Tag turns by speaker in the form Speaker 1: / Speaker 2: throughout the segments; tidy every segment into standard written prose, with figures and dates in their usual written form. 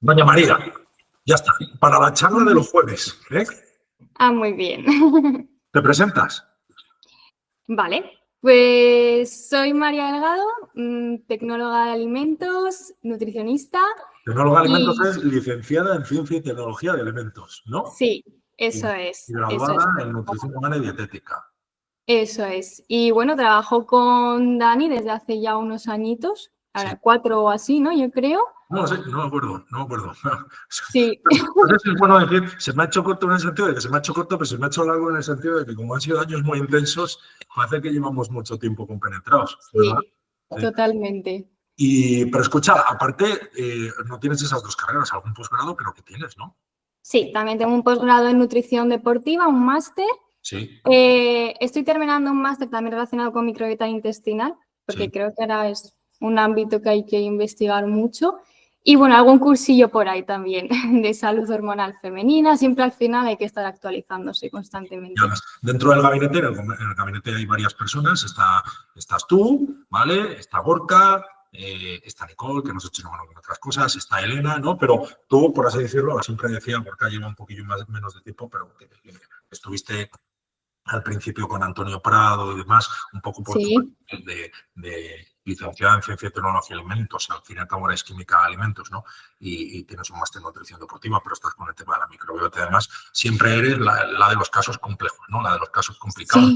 Speaker 1: Doña María, ya está. Para la charla de los jueves, ¿eh?
Speaker 2: Ah, muy bien.
Speaker 1: ¿Te presentas?
Speaker 2: Vale, pues soy María Delgado, tecnóloga de alimentos, nutricionista
Speaker 1: Tecnóloga de alimentos
Speaker 2: y
Speaker 1: es licenciada en Ciencia y Tecnología de Alimentos, ¿no?
Speaker 2: sí,
Speaker 1: Y,
Speaker 2: eso
Speaker 1: y
Speaker 2: es, eso es.
Speaker 1: graduada en Nutrición Humana y Dietética.
Speaker 2: Eso es. Y bueno, trabajo con Dani desde hace ya unos añitos,
Speaker 1: Sí.
Speaker 2: ahora 4 o así, ¿no? Yo creo.
Speaker 1: No sé, no me acuerdo.
Speaker 2: Sí.
Speaker 1: No sé si es bueno decir, se me ha hecho corto en el sentido de que se me ha hecho corto, pero se me ha hecho largo en el sentido de que como han sido años muy intensos, parece que llevamos mucho tiempo compenetrados, ¿verdad?
Speaker 2: Sí, totalmente.
Speaker 1: Pero escucha, aparte, no tienes esas dos carreras, algún posgrado, pero que tienes, ¿no?
Speaker 2: Sí, también tengo un posgrado en nutrición deportiva, un máster.
Speaker 1: Sí.
Speaker 2: Estoy terminando un máster también relacionado con microbiota intestinal, porque
Speaker 1: Sí.
Speaker 2: creo que ahora es un ámbito que hay que investigar mucho. Y bueno, algún cursillo por ahí también de salud hormonal femenina. Siempre al final hay que estar actualizándose constantemente.
Speaker 1: Dentro del gabinete, en el gabinete hay varias personas. Estás tú, ¿vale? Está Gorka, está Nicole, que nos echa una mano con otras cosas, está Elena, ¿no? Pero tú, por así decirlo, siempre decía, Gorka lleva un poquillo menos de tiempo, pero que estuviste al principio con Antonio Prado y demás, un poco por tu
Speaker 2: Sí.
Speaker 1: de licenciada en Ciencia y Tecnología de Alimentos, al fin y al cabo eres química de alimentos, ¿no? Y tienes un máster en nutrición deportiva, pero estás con el tema de la microbiota y además, siempre eres la de los casos complejos, ¿no? La de los casos complicados.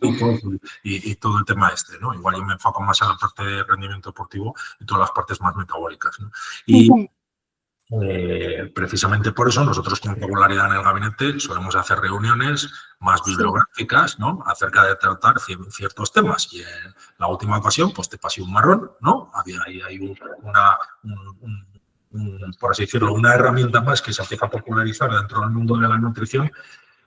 Speaker 2: Sí.
Speaker 1: Y todo el tema este, ¿no? Igual yo me enfoco más en la parte de rendimiento deportivo y todas las partes más metabólicas, ¿no? Y precisamente por eso nosotros con regularidad en el gabinete solemos hacer reuniones más bibliográficas, ¿no? Acerca de tratar ciertos temas. Y en la última ocasión, pues te pasé un marrón, ¿no? Había ahí por así decirlo, una herramienta más que se empieza a popularizar dentro del mundo de la nutrición.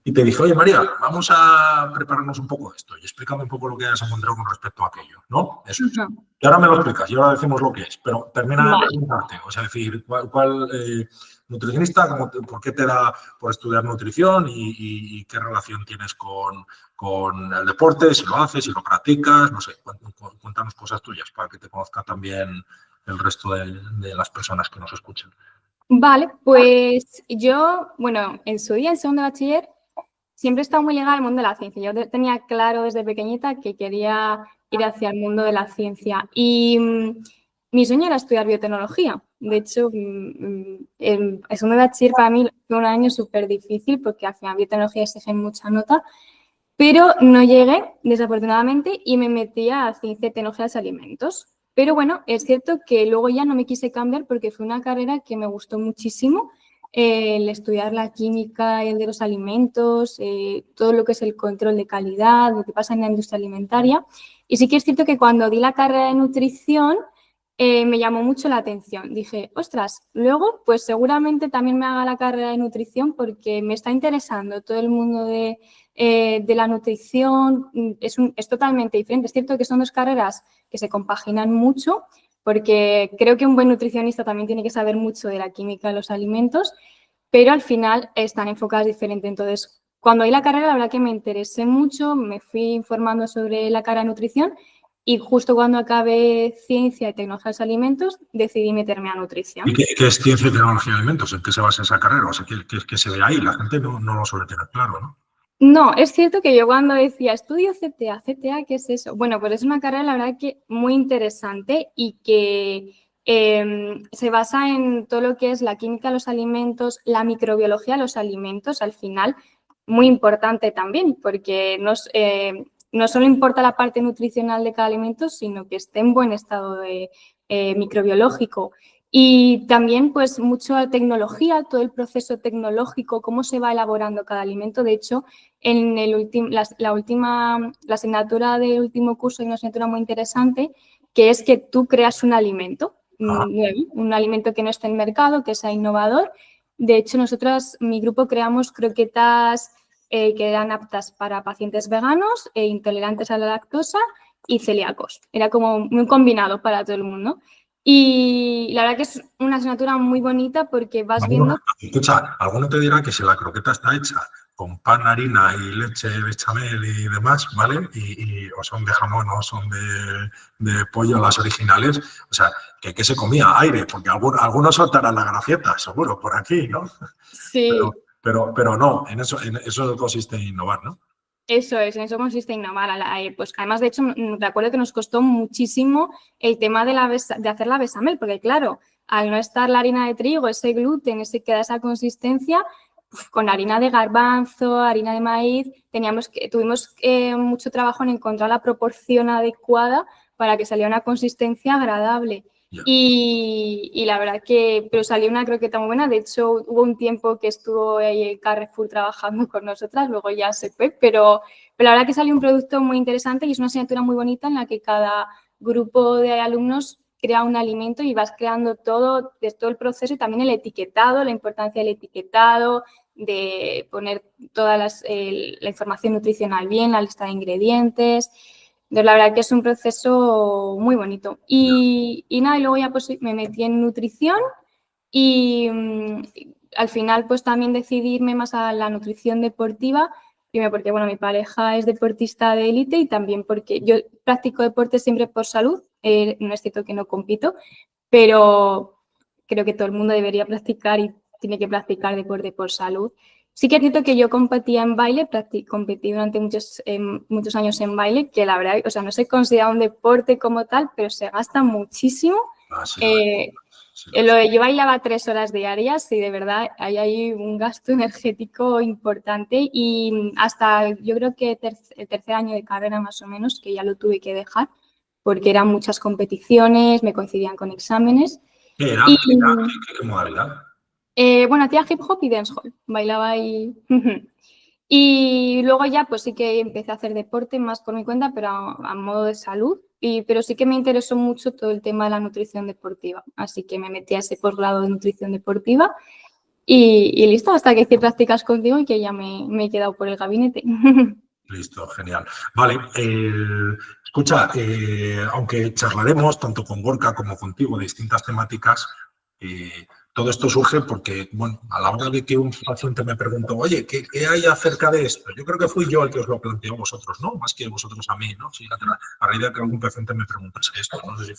Speaker 1: Y te dije, oye María, vamos a prepararnos un poco de esto y explícame un poco lo que has encontrado con respecto a aquello, ¿no? Eso es. Y ahora me lo explicas y ahora decimos lo que es, pero termina de preguntarte, o sea, decir, nutricionista, por qué te da por estudiar nutrición y qué relación tienes con el deporte, si lo haces, si lo practicas, no sé, cuéntanos cosas tuyas para que te conozca también el resto de las personas que nos escuchan.
Speaker 2: Vale, pues yo, bueno, en su día, en segundo de bachiller, siempre he estado muy ligada al mundo de la ciencia. Yo tenía claro desde pequeñita que quería ir hacia el mundo de la ciencia y mi sueño era estudiar biotecnología. De hecho, el segundo de bachiller para mí fue un año súper difícil porque al final biotecnología exige mucha nota, pero no llegué, desafortunadamente, y me metí a ciencia y tecnología de los alimentos. Pero bueno, es cierto que luego ya no me quise cambiar porque fue una carrera que me gustó muchísimo. El estudiar la química y el de los alimentos, todo lo que es el control de calidad, lo que pasa en la industria alimentaria. Y sí que es cierto que cuando di la carrera de nutrición me llamó mucho la atención. Dije, ostras, luego pues seguramente también me haga la carrera de nutrición porque me está interesando todo el mundo de la nutrición. Es totalmente diferente. Es cierto que son dos carreras que se compaginan mucho, porque creo que un buen nutricionista también tiene que saber mucho de la química de los alimentos, pero al final están enfocadas diferente. Entonces, cuando di la carrera, la verdad que me interesé mucho, me fui informando sobre la carrera de nutrición y justo cuando acabé ciencia y tecnología de los alimentos, decidí meterme a nutrición.
Speaker 1: ¿Y qué es ciencia y tecnología de alimentos? ¿En qué se basa esa carrera? O sea, ¿qué se ve ahí? La gente no lo suele tener claro, ¿no?
Speaker 2: No, es cierto que yo cuando decía estudio CTA, ¿qué es eso? Bueno, pues es una carrera, la verdad, que muy interesante y que se basa en todo lo que es la química de los alimentos, la microbiología de los alimentos, al final, muy importante también, porque no solo importa la parte nutricional de cada alimento, sino que esté en buen estado microbiológico. Y también, pues, mucha tecnología, todo el proceso tecnológico, cómo se va elaborando cada alimento. De hecho, en la asignatura del último curso hay una asignatura muy interesante que es que tú creas un alimento nuevo, un alimento que no esté en el mercado, que sea innovador. De hecho, nosotras, mi grupo, creamos croquetas que eran aptas para pacientes veganos e intolerantes a la lactosa y celíacos. Era como muy combinado para todo el mundo. Y la verdad que es una asignatura muy bonita porque vas viendo...
Speaker 1: Escucha, alguno te dirá que si la croqueta está hecha con pan, harina y leche, bechamel y demás, ¿vale? O son de jamón o son de pollo las originales, o sea, que se comía aire, porque algunos soltarán la gracieta, seguro, por aquí, ¿no?
Speaker 2: Sí.
Speaker 1: Pero no, en eso consiste en innovar, ¿no?
Speaker 2: Eso es, en eso consiste innovar. Pues además, de hecho, recuerdo que nos costó muchísimo el tema de hacer la bechamel, porque claro, al no estar la harina de trigo, ese gluten, que da esa consistencia, con harina de garbanzo, harina de maíz, tuvimos mucho trabajo en encontrar la proporción adecuada para que saliera una consistencia agradable.
Speaker 1: Yeah.
Speaker 2: Y la verdad pero salió una croqueta muy buena. De hecho, hubo un tiempo que estuvo ahí el Carrefour trabajando con nosotras, luego ya se fue, pero la verdad que salió un producto muy interesante y es una asignatura muy bonita en la que cada grupo de alumnos crea un alimento y vas creando todo el proceso y también el etiquetado, la importancia del etiquetado, de poner toda la información nutricional bien, la lista de ingredientes. Entonces, la verdad que es un proceso muy bonito. Y nada, y luego ya pues me metí en nutrición y al final pues también decidí irme más a la nutrición deportiva, primero porque, bueno, mi pareja es deportista de élite y también porque yo practico deporte siempre por salud, no es cierto que no compito, pero creo que todo el mundo debería practicar y tiene que practicar deporte por salud. Sí que es cierto que yo competía en baile, competí durante muchos años en baile, que la verdad, o sea, no se considera un deporte como tal, pero se gasta muchísimo.
Speaker 1: Sí,
Speaker 2: Yo bailaba 3 horas diarias y de verdad hay un gasto energético importante y hasta yo creo que el tercer año de carrera más o menos, que ya lo tuve que dejar, porque eran muchas competiciones, me coincidían con exámenes.
Speaker 1: ¿Qué era? ¿Qué modalidad?
Speaker 2: Bueno, hacía hip hop y dancehall, bailaba y... Y luego ya pues sí que empecé a hacer deporte más por mi cuenta, pero a modo de salud, pero sí que me interesó mucho todo el tema de la nutrición deportiva, así que me metí a ese posgrado de nutrición deportiva y listo, hasta que hice prácticas contigo y que ya me he quedado por el gabinete.
Speaker 1: Listo, genial. Vale, escucha, aunque charlaremos tanto con Gorka como contigo de distintas temáticas, todo esto surge porque, bueno, a la hora de que un paciente me preguntó, oye, ¿qué hay acerca de esto? Yo creo que fui yo el que os lo planteó a vosotros, ¿no? Más que vosotros a mí, ¿no? Sí, a raíz de que algún paciente me preguntase esto, no sé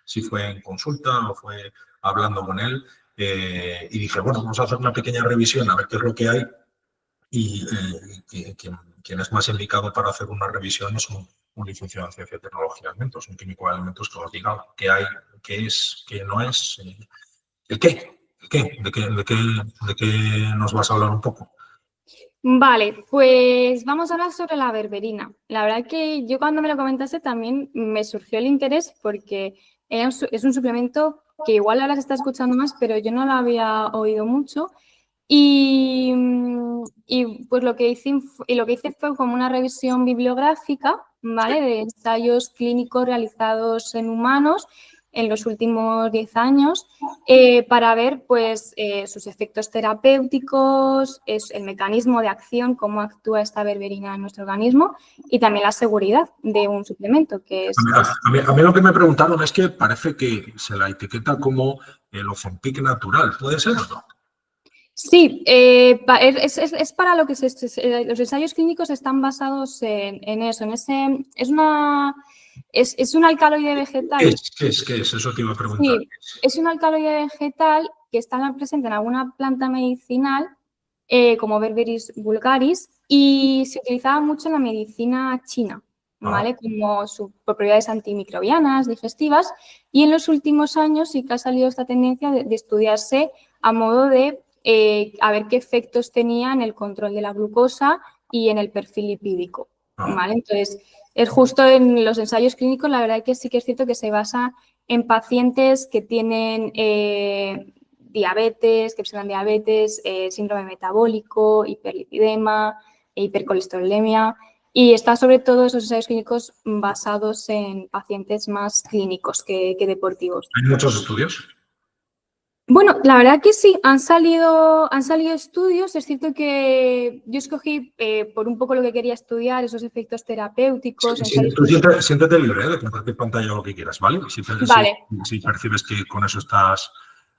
Speaker 1: si fue en consulta o fue hablando con él, y dije, bueno, vamos a hacer una pequeña revisión a ver qué es lo que hay y quien es más indicado para hacer una revisión es un licenciado en Ciencia y Tecnología de Alimentos, un químico de alimentos que nos diga qué hay, qué es, qué no es, el qué, de qué nos vas a hablar un poco.
Speaker 2: Vale, pues vamos a hablar sobre la berberina. La verdad que yo cuando me lo comentaste también me surgió el interés porque es un suplemento que igual ahora se está escuchando más, pero yo no lo había oído mucho. Y pues lo que hice fue como una revisión bibliográfica, ¿vale? De ensayos clínicos realizados en humanos en los últimos 10 años para ver pues, sus efectos terapéuticos, el mecanismo de acción, cómo actúa esta berberina en nuestro organismo y también la seguridad de un suplemento que es...
Speaker 1: A mí lo que me preguntaron es que parece que se la etiqueta como el Ozempic natural, ¿puede ser o no?
Speaker 2: Sí, es para lo que los ensayos clínicos están basados en eso, es un alcaloide vegetal.
Speaker 1: ¿Qué es? Eso te iba a preguntar.
Speaker 2: Sí, es un alcaloide vegetal que está presente en alguna planta medicinal, como Berberis vulgaris, y se utilizaba mucho en la medicina china, ¿vale? Como sus propiedades antimicrobianas, digestivas, y en los últimos años sí que ha salido esta tendencia de estudiarse a modo de a ver qué efectos tenía en el control de la glucosa y en el perfil lipídico, ¿vale? Entonces, es justo en los ensayos clínicos, la verdad que sí que es cierto que se basa en pacientes que tienen diabetes, que presentan diabetes, síndrome metabólico, hiperlipidema, hipercolesterolemia, y está sobre todo esos ensayos clínicos basados en pacientes más clínicos que deportivos.
Speaker 1: ¿Hay muchos estudios?
Speaker 2: Bueno, la verdad que sí, han salido estudios. Es cierto que yo escogí por un poco lo que quería estudiar, esos efectos terapéuticos, ensayos.
Speaker 1: Tú siéntete libre, de compartir pantalla lo que quieras, ¿vale?
Speaker 2: Vale,
Speaker 1: Si percibes que con eso estás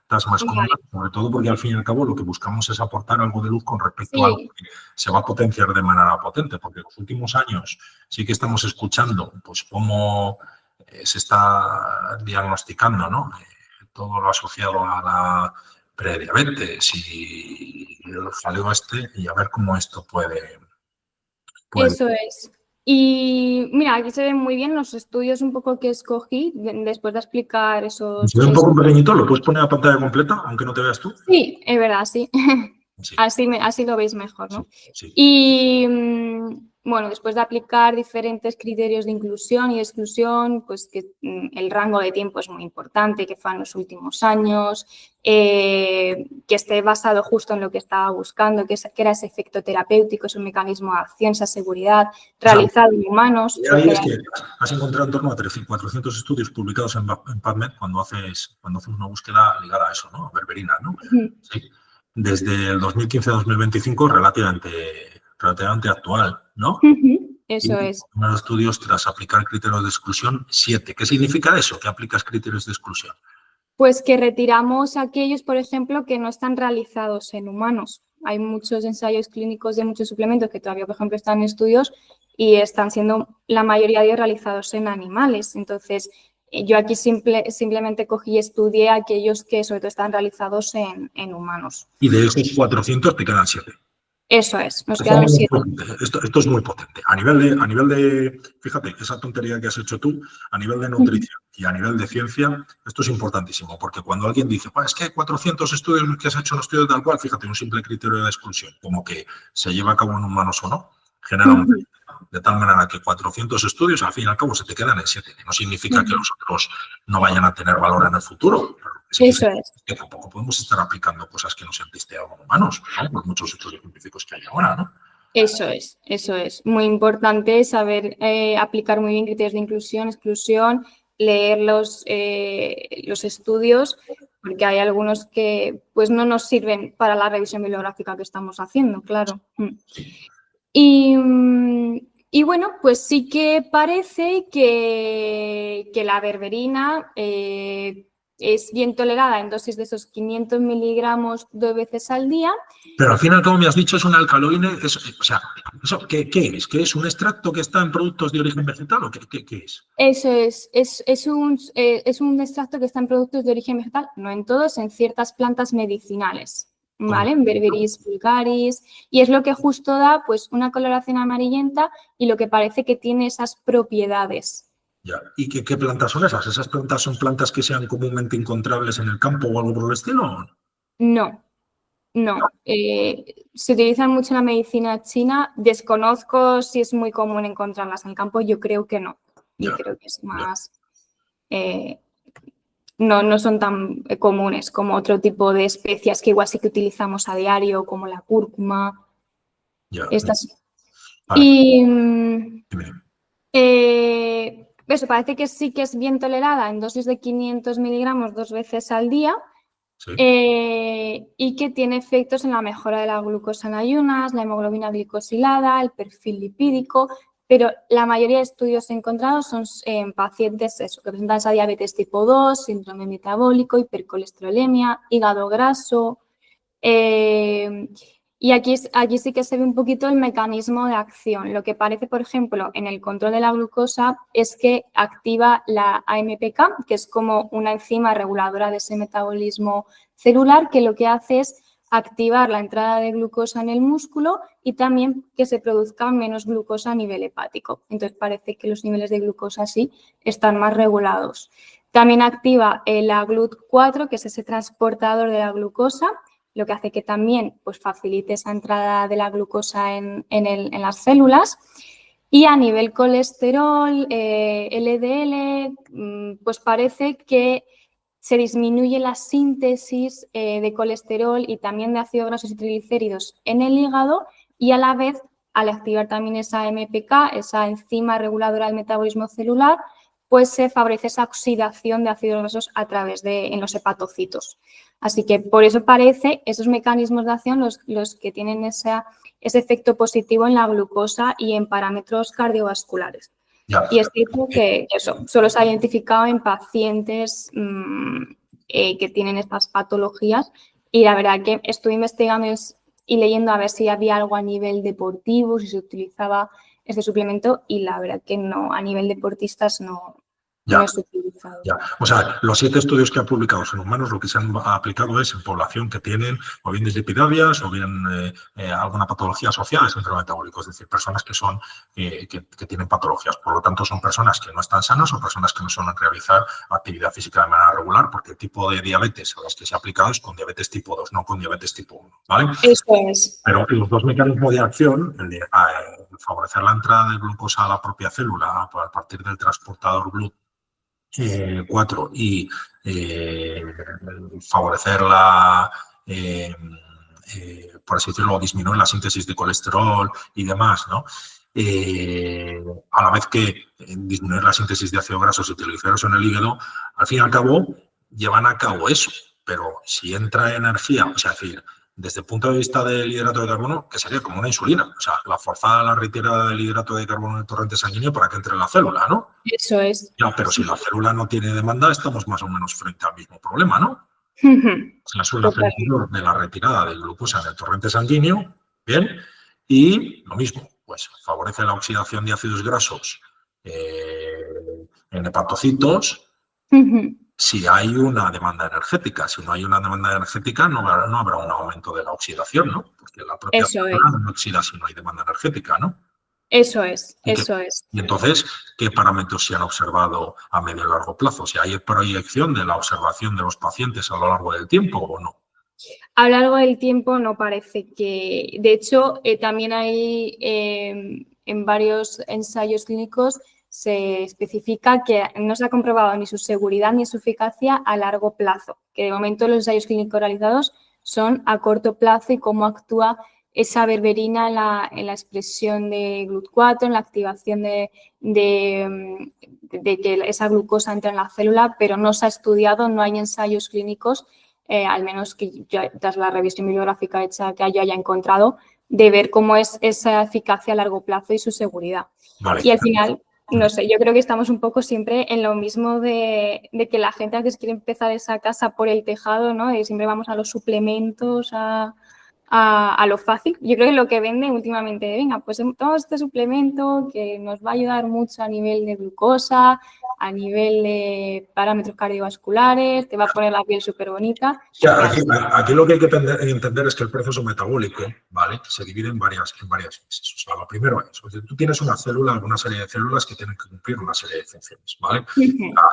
Speaker 1: más cómoda,
Speaker 2: vale,
Speaker 1: sobre todo porque al fin y al cabo lo que buscamos es aportar algo de luz con respecto a algo
Speaker 2: sí,
Speaker 1: que se va a potenciar de manera potente, porque en los últimos años sí que estamos escuchando pues cómo se está diagnosticando, ¿no? Todo lo asociado a la prediabetes y el jaleo y a ver cómo esto puede.
Speaker 2: eso es. Y mira, aquí se ven muy bien los estudios un poco que escogí después de explicar
Speaker 1: Si
Speaker 2: esos.
Speaker 1: ves un poco pequeñito, lo puedes poner a pantalla completa, aunque no te veas tú.
Speaker 2: Sí, es verdad, sí.
Speaker 1: Sí,
Speaker 2: Así lo veis mejor,
Speaker 1: sí,
Speaker 2: ¿no?
Speaker 1: sí.
Speaker 2: Y bueno, después de aplicar diferentes criterios de inclusión y exclusión, pues que el rango de tiempo es muy importante, que fue en los últimos años, que esté basado justo en lo que estaba buscando, que era ese efecto terapéutico, es un mecanismo de acción, esa seguridad,
Speaker 1: O sea,
Speaker 2: realizado en humanos,
Speaker 1: y ahí
Speaker 2: porque
Speaker 1: es que has encontrado en torno a 400 estudios publicados en PubMed cuando haces una búsqueda ligada a eso, ¿no? A berberina, ¿no? Sí. Desde el 2015 a 2025, relativamente actual, ¿no? Y
Speaker 2: eso es.
Speaker 1: unos estudios tras aplicar criterios de exclusión, 7. ¿Qué significa eso? ¿Que aplicas criterios de exclusión?
Speaker 2: Pues que retiramos aquellos, por ejemplo, que no están realizados en humanos. Hay muchos ensayos clínicos de muchos suplementos que todavía, por ejemplo, están en estudios y están siendo la mayoría de ellos realizados en animales. Entonces, yo aquí simplemente cogí y estudié aquellos que sobre todo están realizados en humanos.
Speaker 1: Y de esos 400 te quedan 7.
Speaker 2: Eso es, nos
Speaker 1: Esto
Speaker 2: quedan los 7.
Speaker 1: es muy potente. Fíjate, esa tontería que has hecho tú, a nivel de nutrición y a nivel de ciencia, esto es importantísimo, porque cuando alguien dice, es que hay 400 estudios que has hecho un estudio tal cual, fíjate, un simple criterio de exclusión, como que se lleva a cabo en humanos o no, genera un de tal manera que 400 estudios, al fin y al cabo, se te quedan en 7, que no significa que los otros no vayan a tener valor en el futuro, pero lo que
Speaker 2: Eso
Speaker 1: significa
Speaker 2: es.
Speaker 1: es que tampoco podemos estar aplicando cosas que no se han testeado en humanos, ¿no? Por muchos estudios científicos que hay ahora, ¿no?
Speaker 2: Eso es. Muy importante saber aplicar muy bien criterios de inclusión, exclusión, leer los estudios, porque hay algunos que pues no nos sirven para la revisión bibliográfica que estamos haciendo, claro. Y, y bueno, pues sí que parece que la berberina es bien tolerada en dosis de esos 500 miligramos 2 veces al día.
Speaker 1: Pero al final, como me has dicho, es un alcaloide. O sea, ¿qué es? ¿Qué es un extracto que está en productos de origen vegetal o qué es?
Speaker 2: Eso es un extracto que está en productos de origen vegetal, no en todos, en ciertas plantas medicinales,
Speaker 1: Como-
Speaker 2: ¿vale? En Berberis vulgaris, y es lo que justo da pues una coloración amarillenta y lo que parece que tiene esas propiedades.
Speaker 1: Ya. ¿Y qué plantas son esas? ¿Esas plantas son plantas que sean comúnmente encontrables en el campo o algo por el estilo?
Speaker 2: No, no. Se utilizan mucho en la medicina china. Desconozco si es muy común encontrarlas en el campo. Yo creo que no. Yo
Speaker 1: Ya,
Speaker 2: creo que es
Speaker 1: ya,
Speaker 2: más... no son tan comunes como otro tipo de especias que igual sí que utilizamos a diario, como la cúrcuma,
Speaker 1: ya.
Speaker 2: estas.
Speaker 1: Vale.
Speaker 2: Y
Speaker 1: Dime.
Speaker 2: eso parece que sí que es bien tolerada en dosis de 500 miligramos 2 veces al día
Speaker 1: Sí.
Speaker 2: y que tiene efectos en la mejora de la glucosa en ayunas, la hemoglobina glicosilada, el perfil lipídico, pero la mayoría de estudios encontrados son en pacientes que presentan esa diabetes tipo 2, síndrome metabólico, hipercolesterolemia, hígado graso. Y aquí sí que se ve un poquito el mecanismo de acción. Lo que parece, por ejemplo, en el control de la glucosa es que activa la AMPK, que es como una enzima reguladora de ese metabolismo celular, que lo que hace es activar la entrada de glucosa en el músculo y también que se produzca menos glucosa a nivel hepático. Entonces parece que los niveles de glucosa sí están más regulados. También activa la GLUT4, que es ese transportador de la glucosa, lo que hace que también pues, facilite esa entrada de la glucosa en las células. Y a nivel colesterol, LDL, pues parece que se disminuye la síntesis de colesterol y también de ácidos grasos y triglicéridos en el hígado y a la vez, al activar también esa MPK, esa enzima reguladora del metabolismo celular, pues se favorece esa oxidación de ácidos grasos a través en los hepatocitos. Así que por eso parece esos mecanismos de acción los que tienen ese efecto positivo en la glucosa y en parámetros cardiovasculares.
Speaker 1: Ya.
Speaker 2: Y es cierto que eso solo se ha identificado en pacientes que tienen estas patologías, y la verdad que estuve investigando y leyendo a ver si había algo a nivel deportivo, si se utilizaba este suplemento, y la verdad que no, a nivel deportistas no es utilizado.
Speaker 1: Ya. O sea, los 7 estudios que ha publicado en humanos lo que se han aplicado es en población que tienen o bien dislipidemias o bien alguna patología asociada al síndrome metabólico, es decir, personas que son que tienen patologías. Por lo tanto, son personas que no están sanas o personas que no suelen realizar actividad física de manera regular, porque el tipo de diabetes a los que se ha aplicado es con diabetes tipo 2, no con diabetes tipo 1. ¿Vale?
Speaker 2: Eso es.
Speaker 1: Pero los dos mecanismos de acción, el de favorecer la entrada de glucosa a la propia célula a partir del transportador GLUT4 y favorecer por así decirlo, disminuir la síntesis de colesterol y demás, ¿no? A la vez que disminuir la síntesis de ácidos grasos y triglicéridos en el hígado, al fin y al cabo, llevan a cabo eso. Pero si entra energía, o sea, es decir, desde el punto de vista del hidrato de carbono, que sería como una insulina, o sea, la forzada a la retirada del hidrato de carbono en el torrente sanguíneo para que entre en la célula, ¿no?
Speaker 2: Eso es.
Speaker 1: Ya, pero si la célula no tiene demanda, estamos más o menos frente al mismo problema, ¿no? Se suele hacer de la retirada de glucosa en el torrente sanguíneo, ¿bien? Y lo mismo, pues favorece la oxidación de ácidos grasos en hepatocitos, si hay una demanda energética. Si no hay una demanda energética, no habrá un aumento de la oxidación, ¿no? Porque la propia célula no oxida si no hay demanda energética, ¿no?
Speaker 2: Eso es,
Speaker 1: Y entonces, ¿qué parámetros se han observado a medio y largo plazo? ¿Si hay proyección de la observación de los pacientes a lo largo del tiempo o no?
Speaker 2: A lo largo del tiempo no parece que... De hecho, también hay en varios ensayos clínicos se especifica que no se ha comprobado ni su seguridad ni su eficacia a largo plazo, que de momento los ensayos clínicos realizados son a corto plazo y cómo actúa esa berberina en la expresión de GLUT4, en la activación de que esa glucosa entre en la célula, pero no se ha estudiado, no hay ensayos clínicos, al menos que yo, tras la revisión bibliográfica hecha que yo haya encontrado, de ver cómo es esa eficacia a largo plazo y su seguridad.
Speaker 1: Vale.
Speaker 2: Y al final, no sé, yo creo que estamos un poco siempre en lo mismo de que la gente a veces quiere empezar esa casa por el tejado, ¿no? Y siempre vamos a los suplementos, a lo fácil. Yo creo que lo que venden últimamente, venga, pues tomamos este suplemento que nos va a ayudar mucho a nivel de glucosa, a nivel de parámetros cardiovasculares, te va a poner la piel súper bonita.
Speaker 1: Aquí lo que hay que entender es que el proceso metabólico, ¿vale?, se divide en varias fases. O sea, lo primero es, tú tienes una serie de células que tienen que cumplir una serie de funciones, ¿vale?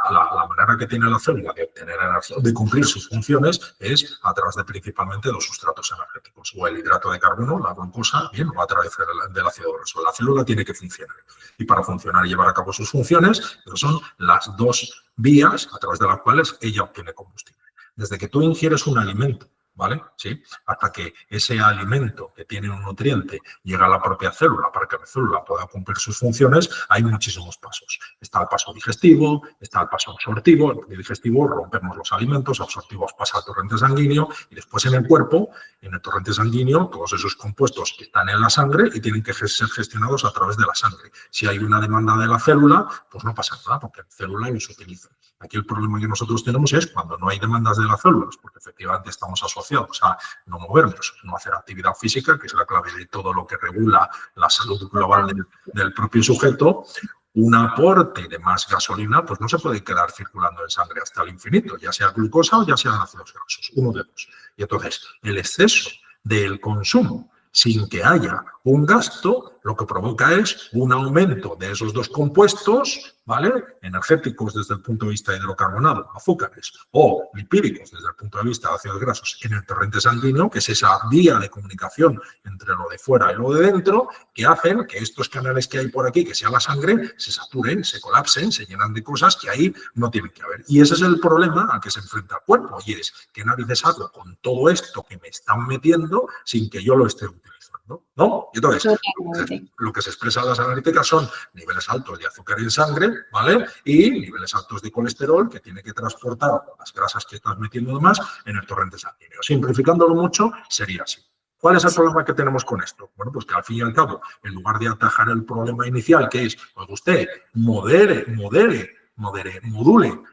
Speaker 1: La manera que tiene la célula de obtener energía, de cumplir sus funciones, es a través de principalmente dos sustratos energéticos, o el hidrato de carbono, la glucosa, bien, o a través del ácido graso. La célula tiene que funcionar. Y para funcionar y llevar a cabo sus funciones, son las dos vías a través de las cuales ella obtiene combustible. Desde que tú ingieres un alimento, ¿vale? ¿Sí? Hasta que ese alimento que tiene un nutriente llega a la propia célula para que la célula pueda cumplir sus funciones, hay muchísimos pasos. Está el paso digestivo, está el paso absortivo. El digestivo, rompemos los alimentos, absortivos pasa al torrente sanguíneo y después en el cuerpo, en el torrente sanguíneo, todos esos compuestos están en la sangre y tienen que ser gestionados a través de la sangre. Si hay una demanda de la célula, pues no pasa nada porque la célula los utiliza. Aquí el problema que nosotros tenemos es cuando no hay demandas de las células, porque efectivamente estamos asociados a no movernos, no hacer actividad física, que es la clave de todo lo que regula la salud global del propio sujeto. Un aporte de más gasolina pues no se puede quedar circulando en sangre hasta el infinito, ya sea glucosa o ya sean ácidos grasos, uno de dos. Y entonces el exceso del consumo sin que haya un gasto, lo que provoca es un aumento de esos dos compuestos, ¿vale?, energéticos desde el punto de vista de hidrocarbonato, azúcares, o lipídicos desde el punto de vista de ácidos grasos en el torrente sanguíneo, que es esa vía de comunicación entre lo de fuera y lo de dentro, que hacen que estos canales que hay por aquí, que sea la sangre, se saturen, se colapsen, se llenan de cosas que ahí no tienen que haber. Y ese es el problema al que se enfrenta el cuerpo, y es que narices hago con todo esto que me están metiendo sin que yo lo esté utilizando. funcionando, ¿no? Y entonces,
Speaker 2: Totalmente.
Speaker 1: lo que se expresa en las analíticas son niveles altos de azúcar en sangre, ¿vale? Y niveles altos de colesterol que tiene que transportar las grasas que estás metiendo además en el torrente sanguíneo. Simplificándolo mucho, sería así. ¿Cuál es el problema que tenemos con esto? Bueno, pues que al fin y al cabo, en lugar de atajar el problema inicial, que es, pues usted module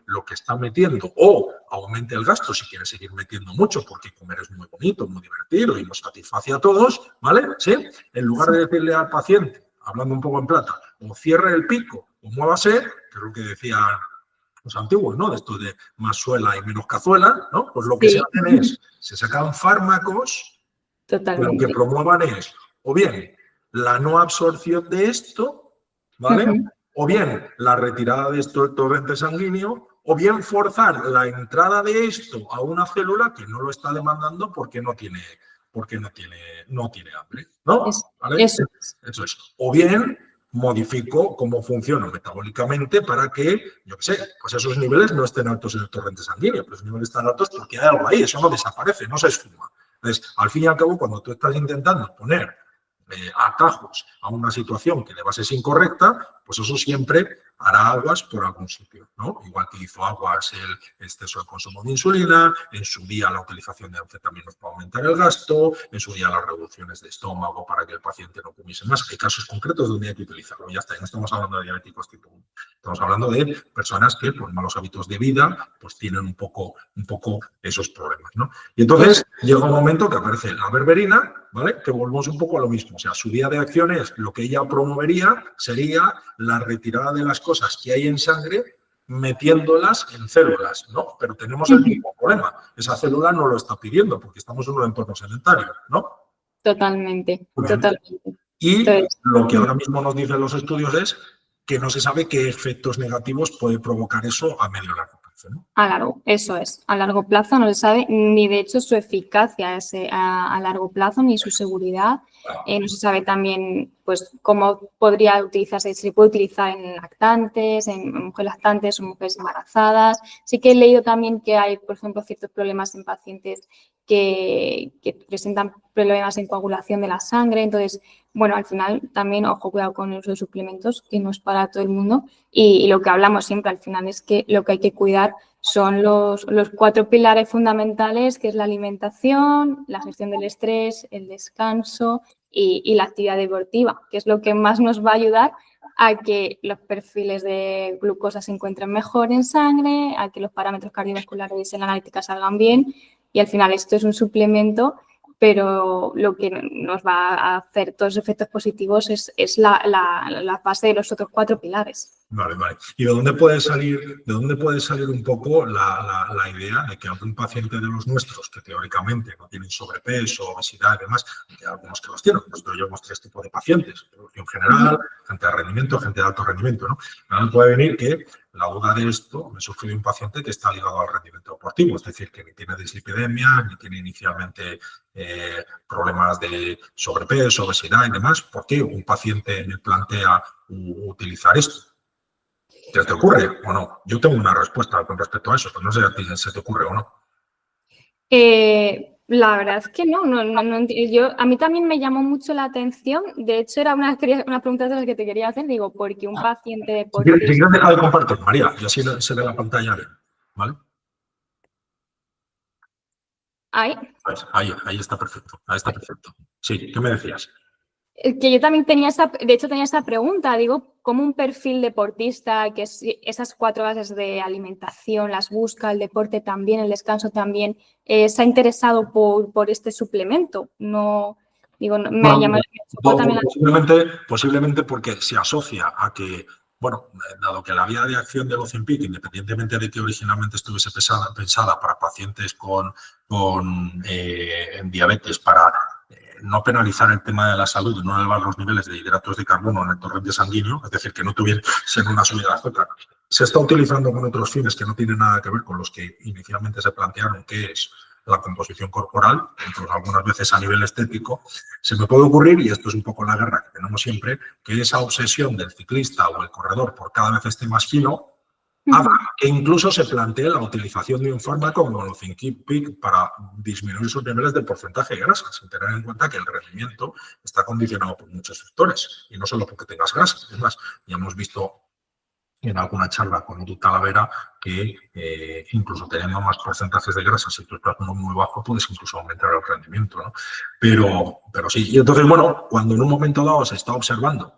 Speaker 1: lo que está metiendo o aumente el gasto si quiere seguir metiendo mucho, porque comer es muy bonito, muy divertido y nos satisface a todos, ¿vale? ¿Sí? En lugar de decirle al paciente, hablando un poco en plata, o cierre el pico o muévase, que es lo que decían los antiguos, ¿no? De esto de más suela y menos cazuela, ¿no? Pues lo que se hacen es, se sacan fármacos que lo que
Speaker 2: Totalmente.
Speaker 1: promuevan es, o bien, la no absorción de esto, ¿vale? O bien, la retirada de esto del torrente sanguíneo, o bien forzar la entrada de esto a una célula que no lo está demandando porque no tiene hambre, ¿no? ¿Vale?
Speaker 2: Eso es.
Speaker 1: Eso es. O bien, modifico cómo funciona metabólicamente para que, yo qué sé, pues esos niveles no estén altos en el torrente sanguíneo, pero esos niveles están altos porque hay algo ahí, eso no desaparece, no se esfuma. Entonces, al fin y al cabo, cuando tú estás intentando poner atajos a una situación que de base es incorrecta, pues eso siempre hará aguas por algún sitio, ¿no? Igual que hizo aguas el exceso de consumo de insulina, en su día la utilización de anfetaminas para aumentar el gasto, en su día las reducciones de estómago para que el paciente no comiese más. Hay casos concretos donde hay que utilizarlo, ya está, no estamos hablando de diabéticos tipo 1. Estamos hablando de personas que por malos hábitos de vida pues tienen un poco esos problemas, ¿no? Y entonces llega un momento que aparece la berberina, ¿vale? Que volvemos un poco a lo mismo. O sea, su vía de acción es, lo que ella promovería sería la retirada de las cosas que hay en sangre metiéndolas en células, ¿no? Pero tenemos el mismo problema. Esa célula no lo está pidiendo porque estamos en un entorno sedentario, ¿no?
Speaker 2: Totalmente.
Speaker 1: Y
Speaker 2: Entonces,
Speaker 1: lo que ahora mismo nos dicen los estudios es que no se sabe qué efectos negativos puede provocar eso a medio y largo plazo, ¿no?
Speaker 2: eso es. A largo plazo no se sabe ni de hecho su eficacia a largo plazo ni su seguridad. No se sabe también pues cómo podría utilizarse, si se puede utilizar en lactantes, en mujeres lactantes o mujeres embarazadas. Sí que he leído también que hay, por ejemplo, ciertos problemas en pacientes que presentan problemas en coagulación de la sangre. Entonces, bueno, al final también, ojo, cuidado con el uso de suplementos, que no es para todo el mundo. Y lo que hablamos siempre al final es que lo que hay que cuidar son los 4 pilares fundamentales, que es la alimentación, la gestión del estrés, el descanso y la actividad deportiva, que es lo que más nos va a ayudar a que los perfiles de glucosa se encuentren mejor en sangre, a que los parámetros cardiovasculares en la analítica salgan bien. Y al final esto es un suplemento, pero lo que nos va a hacer todos los efectos positivos es la base de los otros 4 pilares.
Speaker 1: Vale. ¿Y de dónde puede salir un poco la idea de que algún paciente de los nuestros que teóricamente no tienen sobrepeso, obesidad y demás, que algunos que los tienen, nosotros llevamos 3 tipos de pacientes, producción general, gente de rendimiento, gente de alto rendimiento, ¿no? Ahora puede venir que la duda de esto me surgió de un paciente que está ligado al rendimiento deportivo, es decir, que ni tiene dislipidemia, ni tiene inicialmente problemas de sobrepeso, obesidad y demás. ¿Por qué un paciente me plantea utilizar esto? ¿Qué te ocurre o no? Yo tengo una respuesta con respecto a eso, pero no sé a ti si se te ocurre o no.
Speaker 2: La verdad es que no, a mí también me llamó mucho la atención. De hecho, era una pregunta de las que te quería hacer. Digo, porque un paciente deportista...
Speaker 1: Si quieres dejar de compartir, María, y así se ve la pantalla bien, ¿vale? Ahí está perfecto. Ahí está perfecto. Sí, ¿qué me decías?
Speaker 2: Que yo también tenía esa pregunta, digo, ¿cómo un perfil deportista, que es esas 4 bases de alimentación las busca, el deporte también, el descanso también, se ha interesado por este suplemento? No, digo, me ha llamado también
Speaker 1: posiblemente porque se asocia a que, bueno, dado que la vía de acción del Ozempic, independientemente de que originalmente estuviese pensada para pacientes con diabetes, para no penalizar el tema de la salud, no elevar los niveles de hidratos de carbono en el torrente sanguíneo, es decir, que no tuviese una subida de azúcar. Se está utilizando con otros fines que no tienen nada que ver con los que inicialmente se plantearon, que es la composición corporal, incluso algunas veces a nivel estético. Se me puede ocurrir, y esto es un poco la guerra que tenemos siempre, que esa obsesión del ciclista o el corredor por cada vez esté más fino, haga que incluso se plantee la utilización de un fármaco como el Ozempic para disminuir sus niveles de porcentaje de grasa, sin tener en cuenta que el rendimiento está condicionado por muchos factores y no solo porque tengas grasa. Es más, ya hemos visto en alguna charla con Edu Talavera que incluso teniendo más porcentajes de grasa, si tú estás muy bajo, puedes incluso aumentar el rendimiento, ¿no? Pero sí, y entonces, bueno, cuando en un momento dado se está observando,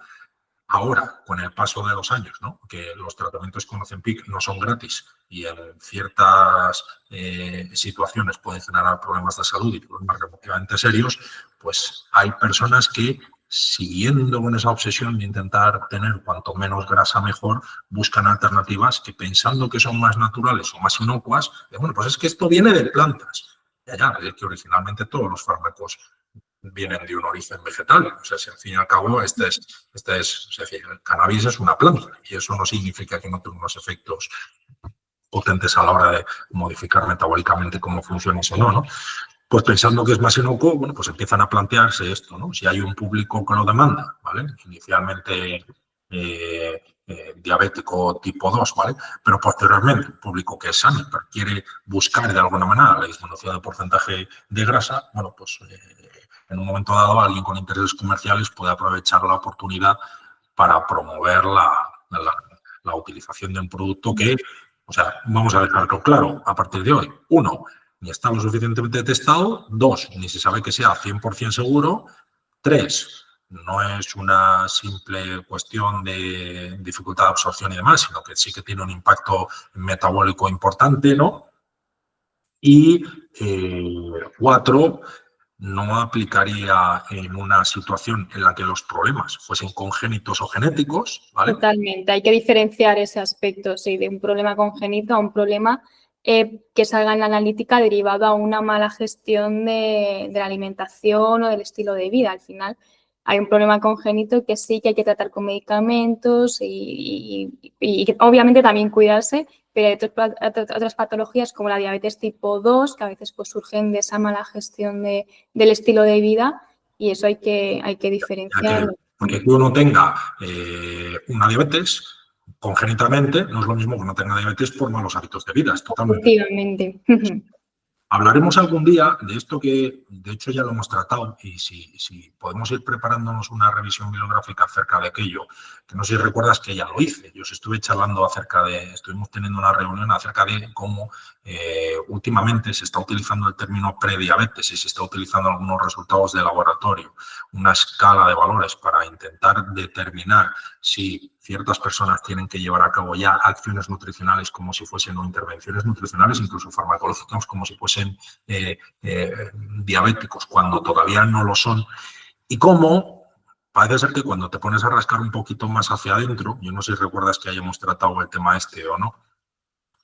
Speaker 1: ahora, con el paso de los años, ¿no?, que los tratamientos con Ozempic no son gratis y en ciertas situaciones pueden generar problemas de salud y problemas relativamente serios, pues hay personas que, siguiendo con esa obsesión de intentar tener cuanto menos grasa mejor, buscan alternativas que, pensando que son más naturales o más inocuas, bueno, pues es que esto viene de plantas. Ya, es que originalmente todos los fármacos vienen de un origen vegetal. O sea, si al fin y al cabo el cannabis es una planta y eso no significa que no tenga unos efectos potentes a la hora de modificar metabólicamente cómo funciona eso, ¿no? Pues pensando que es más inocuo, bueno, pues empiezan a plantearse esto, ¿no? Si hay un público que lo demanda, ¿vale? Inicialmente diabético tipo 2, ¿vale? Pero posteriormente un público que es sano, pero quiere buscar de alguna manera la disminución del porcentaje de grasa, bueno, pues en un momento dado alguien con intereses comerciales puede aprovechar la oportunidad para promover la utilización de un producto que, o sea, vamos a dejarlo claro a partir de hoy. 1, ni está lo suficientemente testado. 2, ni se sabe que sea 100% seguro. 3, no es una simple cuestión de dificultad de absorción y demás, sino que sí que tiene un impacto metabólico importante, ¿no? Y 4, no aplicaría en una situación en la que los problemas fuesen congénitos o genéticos, ¿vale?
Speaker 2: Totalmente, hay que diferenciar ese aspecto, sí, de un problema congénito a un problema que salga en la analítica derivado a una mala gestión de la alimentación o del estilo de vida. Al final hay un problema congénito que sí que hay que tratar con medicamentos y obviamente también cuidarse, pero hay otras patologías como la diabetes tipo 2 que a veces pues surgen de esa mala gestión del estilo de vida y eso hay que diferenciarlo.
Speaker 1: Porque que uno tenga una diabetes congénitamente no es lo mismo que uno tenga diabetes por malos hábitos de vida. Es totalmente.
Speaker 2: Efectivamente.
Speaker 1: Hablaremos algún día de esto que, de hecho, ya lo hemos tratado y si podemos ir preparándonos una revisión bibliográfica acerca de aquello, que no sé si recuerdas que ya lo hice. Yo os estuve charlando estuvimos teniendo una reunión acerca de cómo últimamente se está utilizando el término prediabetes y se está utilizando algunos resultados de laboratorio, una escala de valores para intentar determinar si ciertas personas tienen que llevar a cabo ya acciones nutricionales como si fuesen o intervenciones nutricionales, incluso farmacológicas como si fuesen diabéticos, cuando todavía no lo son. Y cómo parece ser que cuando te pones a rascar un poquito más hacia adentro, yo no sé si recuerdas que hayamos tratado el tema este o no,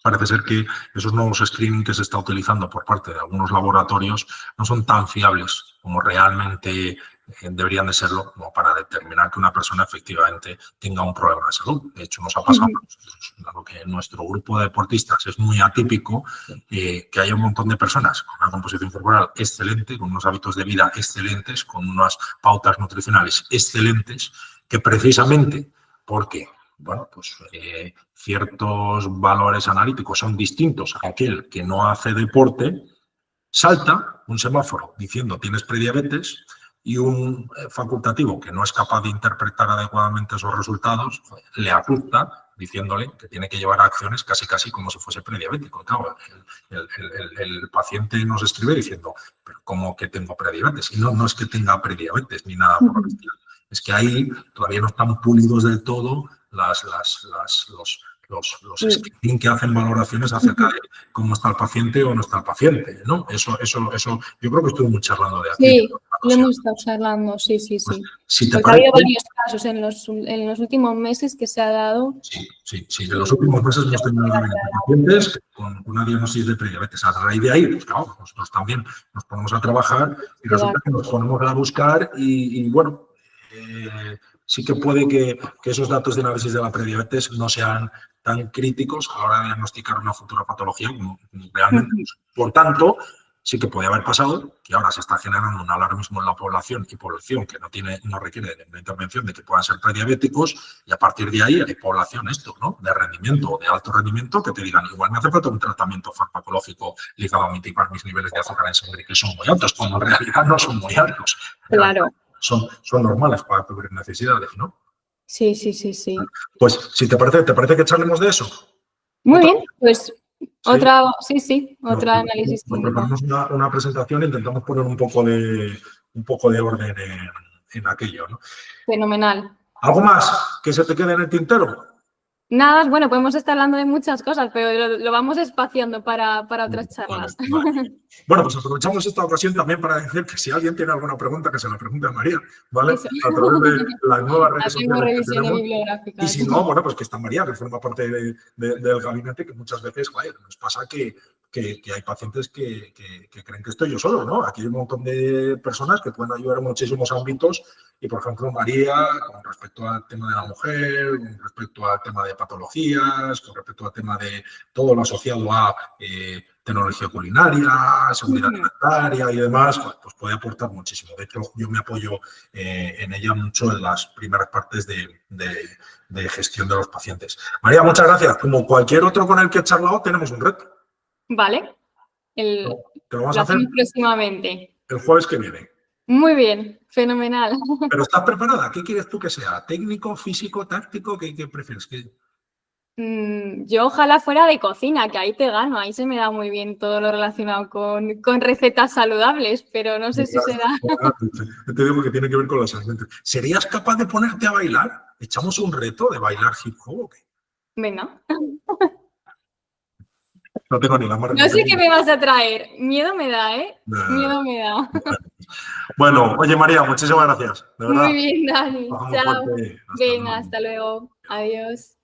Speaker 1: parece ser que esos nuevos screening que se está utilizando por parte de algunos laboratorios no son tan fiables como realmente deberían de serlo, como para determinar que una persona efectivamente tenga un problema de salud. De hecho, nos ha pasado a nosotros, dado que en nuestro grupo de deportistas es muy atípico que haya un montón de personas con una composición corporal excelente, con unos hábitos de vida excelentes, con unas pautas nutricionales excelentes, que precisamente porque bueno, pues ciertos valores analíticos son distintos a aquel que no hace deporte, salta un semáforo diciendo tienes prediabetes y un facultativo que no es capaz de interpretar adecuadamente esos resultados le asusta diciéndole que tiene que llevar a acciones casi como si fuese prediabético. Claro, el paciente nos escribe diciendo, pero ¿cómo que tengo prediabetes? Y no es que tenga prediabetes ni nada por el estilo. Es que ahí todavía no están pulidos del todo los screening que hacen valoraciones acerca de cómo está el paciente o no está el paciente, ¿no? Eso yo creo que estuvimos charlando de aquí.
Speaker 2: Sí, lo hemos estado charlando, sí.
Speaker 1: Pues, si te
Speaker 2: ha habido varios casos en los últimos meses que se ha dado.
Speaker 1: Sí, en los últimos meses hemos tenido pacientes con una diagnosis de prediabetes. A raíz de ahí, pues claro, nosotros también nos ponemos a trabajar y resulta que nos ponemos a buscar y bueno, sí que puede que esos datos de análisis de la prediabetes no sean tan críticos a la hora de diagnosticar una futura patología como realmente. Por tanto, sí que puede haber pasado que ahora se está generando un alarmismo en la población y población que no requiere de una intervención de que puedan ser prediabéticos y a partir de ahí hay población ¿no? De rendimiento o de alto rendimiento que te digan igual me hace falta un tratamiento farmacológico ligado a mitigar mis niveles de azúcar en sangre que son muy altos, cuando en realidad no son muy altos.
Speaker 2: Claro.
Speaker 1: Son normales para cubrir necesidades, ¿no?
Speaker 2: Sí, sí, sí, sí.
Speaker 1: Pues si te parece que charlemos de eso.
Speaker 2: Muy bien, pues
Speaker 1: ¿Sí?
Speaker 2: otra análisis
Speaker 1: Nos
Speaker 2: clínico.
Speaker 1: preparamos una presentación e intentamos poner un poco de orden en aquello, ¿no?
Speaker 2: Fenomenal.
Speaker 1: ¿Algo más que se te quede en el tintero?
Speaker 2: Nada, bueno, podemos estar hablando de muchas cosas, pero lo vamos espaciando para otras charlas.
Speaker 1: Vale. Bueno, pues aprovechamos esta ocasión también para decir que si alguien tiene alguna pregunta, que se la pregunte a María, ¿vale?
Speaker 2: Eso.
Speaker 1: A través de las nuevas redes
Speaker 2: Hacemos
Speaker 1: sociales que
Speaker 2: revisiones
Speaker 1: tenemos.
Speaker 2: bibliográficas.
Speaker 1: Y si no, bueno, pues que está María, que forma parte del gabinete, que muchas veces, joder, nos pasa que hay pacientes que creen que estoy yo solo, ¿no? Aquí hay un montón de personas que pueden ayudar en muchísimos ámbitos y, por ejemplo, María, con respecto al tema de la mujer, con respecto al tema de patologías, con respecto al tema de todo lo asociado a tecnología culinaria, seguridad alimentaria y demás, pues puede aportar muchísimo. De hecho, yo me apoyo en ella mucho en las primeras partes de gestión de los pacientes. María, muchas gracias. Como cualquier otro con el que he charlado, tenemos un reto.
Speaker 2: Vale.
Speaker 1: Te lo vamos
Speaker 2: Lo
Speaker 1: a hacer
Speaker 2: hacemos próximamente.
Speaker 1: el jueves que viene.
Speaker 2: Muy bien, fenomenal.
Speaker 1: ¿Pero estás preparada? ¿Qué quieres tú que sea? ¿Técnico, físico, táctico? ¿Qué prefieres?
Speaker 2: Yo ojalá fuera de cocina, que ahí te gano, ahí se me da muy bien todo lo relacionado con recetas saludables, pero no sé si será.
Speaker 1: Te digo que tiene que ver con los alimentos. ¿Serías capaz de ponerte a bailar? ¿Echamos un reto de bailar hip hop o qué?
Speaker 2: Venga.
Speaker 1: No tengo ni la más
Speaker 2: No sé qué me vas a traer. Miedo me da, ¿eh? Miedo me da.
Speaker 1: Bueno, oye María, muchísimas gracias. De verdad.
Speaker 2: Muy bien, Dani. Chao.
Speaker 1: Fuerte.
Speaker 2: Venga, hasta luego. Adiós.